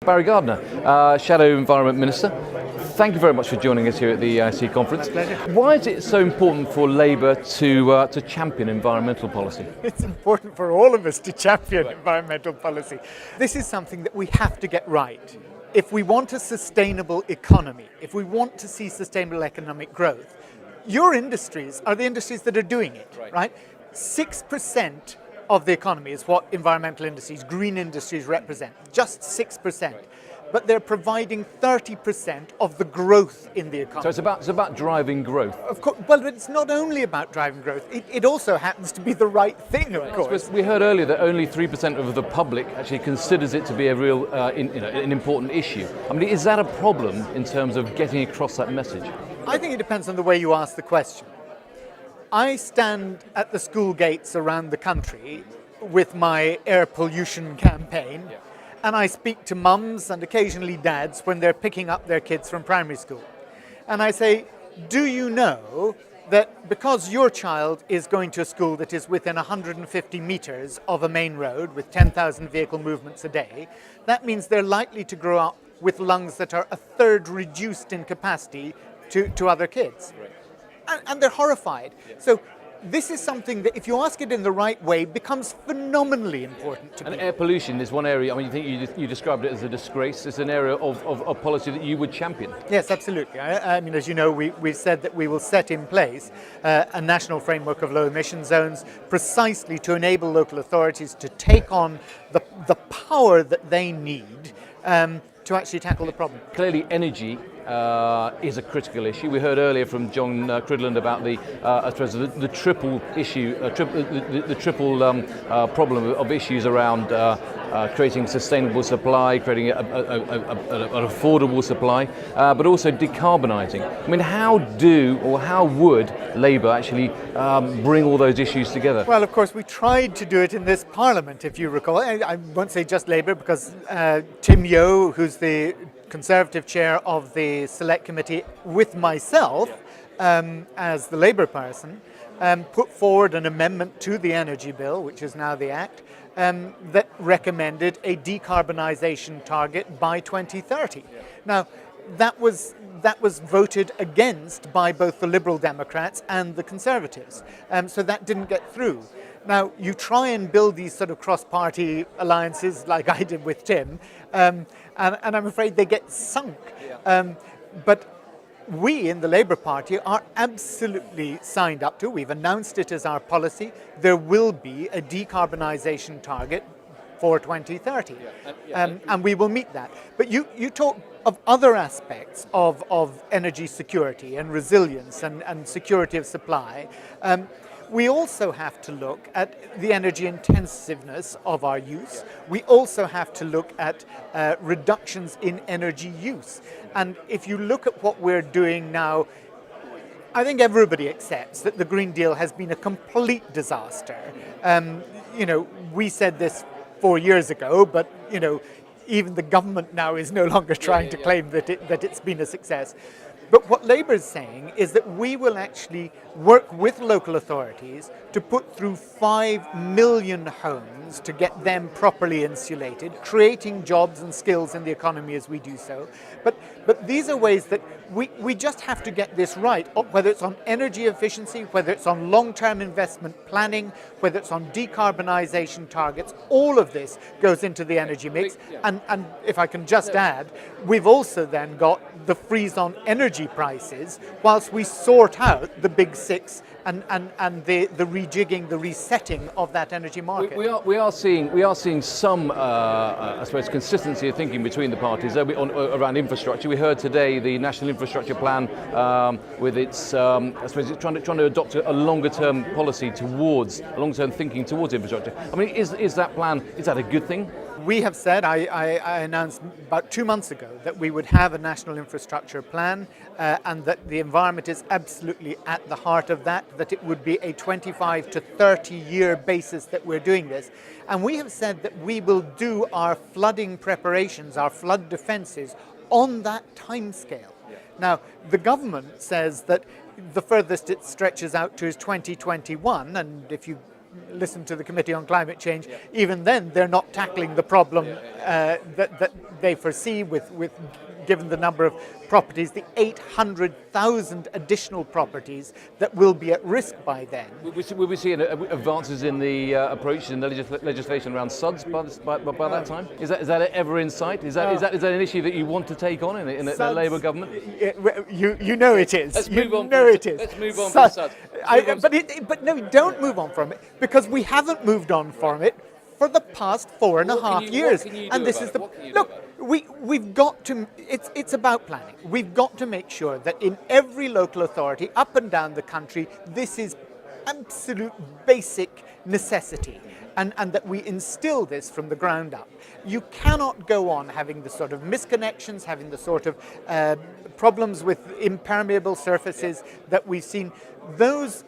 Barry Gardiner, Shadow Environment Minister. Thank you very much for joining us here at the EIC Conference. Pleasure. Why is it so important for Labour to champion environmental policy? It's important for all of us to champion environmental policy. This is something that we have to get right. If we want a sustainable economy, if we want to see sustainable economic growth, your industries are the industries that are doing it, right? 6% of the economy is what environmental industries, green industries represent, just 6%. But they're providing 30% of the growth in the economy. So it's about driving growth. Of course, well, but it's not only about driving growth. It also happens to be the right thing, of course. We heard earlier that only 3% of the public actually considers it to be a real, an important issue. I mean, is that a problem in terms of getting across that message? I think it depends on the way you ask the question. I stand at the school gates around the country with my air pollution campaign. Yeah. And I speak to mums and occasionally dads when they're picking up their kids from primary school. And I say, do you know that because your child is going to a school that is within 150 meters of a main road with 10,000 vehicle movements a day, that means they're likely to grow up with lungs that are a third reduced in capacity to other kids. Right. And they're horrified. Yeah. So this is something that, if you ask it in the right way, becomes phenomenally important to people. And air pollution is one area, I mean, you described it as a disgrace. It's an area of policy that you would champion. Yes, absolutely. I mean, as you know, we've said that we will set in place a national framework of low emission zones precisely to enable local authorities to take on the power that they need to actually tackle the problem. Clearly, energy is a critical issue. We heard earlier from John Cridland about the triple issue, the triple problem of issues around creating sustainable supply, creating an affordable supply, but also decarbonising. I mean, how would Labour actually bring all those issues together? Well, of course, we tried to do it in this Parliament, if you recall. I won't say just Labour, because Tim Yeo, who's the Conservative chair of the Select Committee, with myself as the Labour person, put forward an amendment to the Energy Bill, which is now the Act, that recommended a decarbonisation target by 2030. Yeah. Now, that was voted against by both the Liberal Democrats and the Conservatives, so that didn't get through. Now, you try and build these sort of cross-party alliances like I did with Tim, and I'm afraid they get sunk. Yeah. But we in the Labour Party are absolutely signed up to. We've announced it as our policy. There will be a decarbonisation target for 2030, and we will meet that. But you talk of other aspects of energy security and resilience and security of supply. We also have to look at the energy intensiveness of our use. We also have to look at reductions in energy use. And if you look at what we're doing now, I think everybody accepts that the Green Deal has been a complete disaster. We said this 4 years ago, but even the government now is no longer trying to claim that it's been a success. But what Labour is saying is that we will actually work with local authorities to put through 5 million homes to get them properly insulated, creating jobs and skills in the economy as we do so. But these are ways that we just have to get this right, whether it's on energy efficiency, whether it's on long-term investment planning, whether it's on decarbonisation targets. All of this goes into the energy mix. And if I can just add, we've also then got the freeze on energy prices whilst we sort out the big six and the rejigging, the resetting of that energy market. We are seeing some, I suppose, consistency of thinking between the parties around infrastructure. We heard today the National Infrastructure Plan with its, I suppose, it's trying to adopt a longer-term policy towards, long-term thinking towards infrastructure. I mean, is that plan, is that a good thing? We have said, I announced about 2 months ago that we would have a national infrastructure plan and that the environment is absolutely at the heart of that it would be a 25 to 30 year basis that we're doing this. And we have said that we will do our flooding preparations, our flood defences on that timescale. Yeah. Now, the government says that the furthest it stretches out to is 2021, and if you listen to the Committee on Climate Change, even then they're not tackling the problem that they foresee with given the number of properties, the 800,000 additional properties that will be at risk by then. Will we see advances in the approach in the legislation around SUDs by that time? Is that ever in sight? Is that an issue that you want to take on in a Labour government? You know it is. Let's move on. Let's move on from SUDs. But no, don't move on from it, because we haven't moved on from it for the past 4.5 years. And this is we've got to, it's about planning. We've got to make sure that in every local authority up and down the country, this is absolute basic necessity, and that we instill this from the ground up. You cannot go on having the sort of misconnections, having the sort of problems with impermeable surfaces that we've seen. Those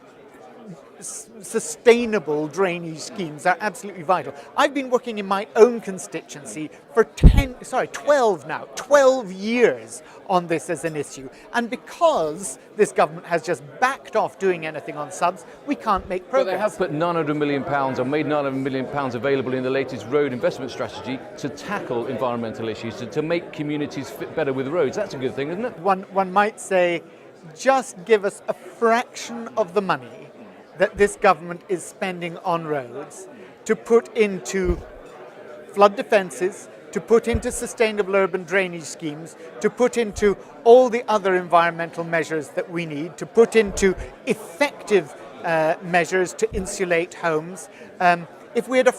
sustainable drainage schemes are absolutely vital. I've been working in my own constituency for 12 years on this as an issue. And because this government has just backed off doing anything on subs, we can't make progress. But they have put £900 million or made £900 million available in the latest road investment strategy to tackle environmental issues, to make communities fit better with roads. That's a good thing, isn't it? One might say, just give us a fraction of the money that this government is spending on roads to put into flood defences, to put into sustainable urban drainage schemes, to put into all the other environmental measures that we need, to put into effective measures to insulate homes. If we had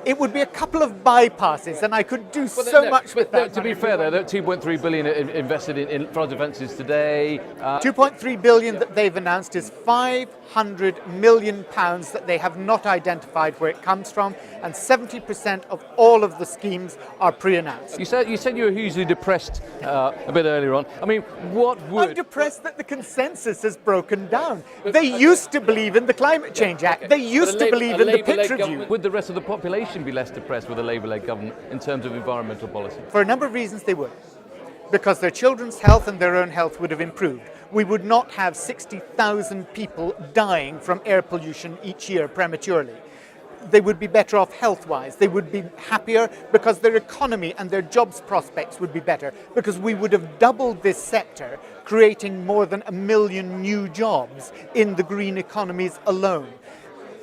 it would be a couple of bypasses, and I could do much with that. To be fair, though, 2.3 billion invested in flood defences today. 2.3 billion that they've announced is 500 million pounds that they have not identified where it comes from, and 70% of all of the schemes are pre-announced. You said you were hugely depressed a bit earlier on. I mean, I'm depressed that the consensus has broken down. They used to believe in the Climate Change Act. They used to believe in the pitch review. Would the rest of the population be less depressed with a Labour-led government in terms of environmental policy? For a number of reasons they would. Because their children's health and their own health would have improved. We would not have 60,000 people dying from air pollution each year prematurely. They would be better off health-wise. They would be happier because their economy and their jobs prospects would be better, because we would have doubled this sector, creating more than 1 million new jobs in the green economies alone.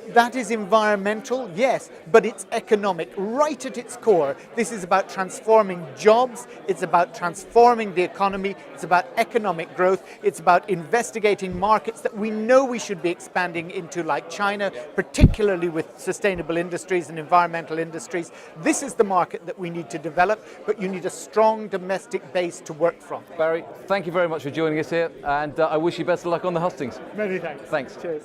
That is environmental, yes, but it's economic. Right at its core, this is about transforming jobs, it's about transforming the economy, it's about economic growth, it's about investigating markets that we know we should be expanding into, like China, particularly with sustainable industries and environmental industries. This is the market that we need to develop, but you need a strong domestic base to work from. Barry, thank you very much for joining us here, and I wish you best of luck on the hustings. Many thanks. Thanks. Cheers.